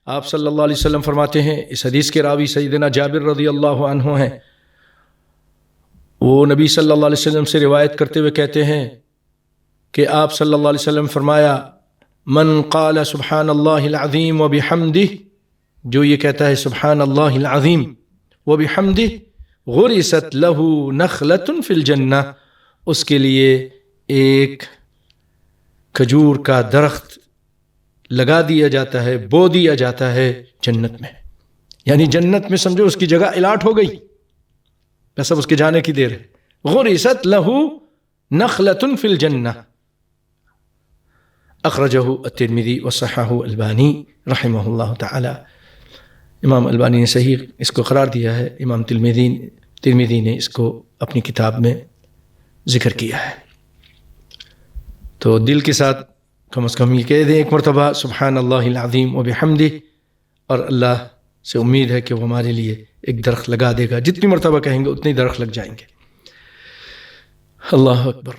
آپ صلی اللہ علیہ وسلم فرماتے ہیں، اس حدیث کے راوی سیدنا جابر رضی اللہ عنہ ہیں، وہ نبی صلی اللہ علیہ وسلم سے روایت کرتے ہوئے کہتے ہیں کہ آپ صلی اللہ علیہ وسلم فرمایا، من قال سبحان اللہ العظیم وبحمدہ، جو یہ کہتا ہے سبحان اللہ العظیم وبحمدہ، غرست لہ نخلۃ فی الجنہ، اس کے لیے ایک کھجور کا درخت لگا دیا جاتا ہے، بو دیا جاتا ہے جنت میں، یعنی جنت میں سمجھو اس کی جگہ الاٹ ہو گئی، بس اب اس کے جانے کی دیر ہے۔ غرست لہ نخلۃ فی الجنہ، اخرجہ الترمذی وصححہ البانی رحمہ اللہ تعالی۔ امام البانی نے صحیح اس کو قرار دیا ہے، امام ترمذی نے اس کو اپنی کتاب میں ذکر کیا ہے۔ تو دل کے ساتھ کم از کم یہ کہہ دیں ایک مرتبہ سبحان اللہ العظیم وبحمدہ، اور اللہ سے امید ہے کہ وہ ہمارے لیے ایک درخت لگا دے گا، جتنی مرتبہ کہیں گے اتنی درخت لگ جائیں گے۔ اللہ اکبر۔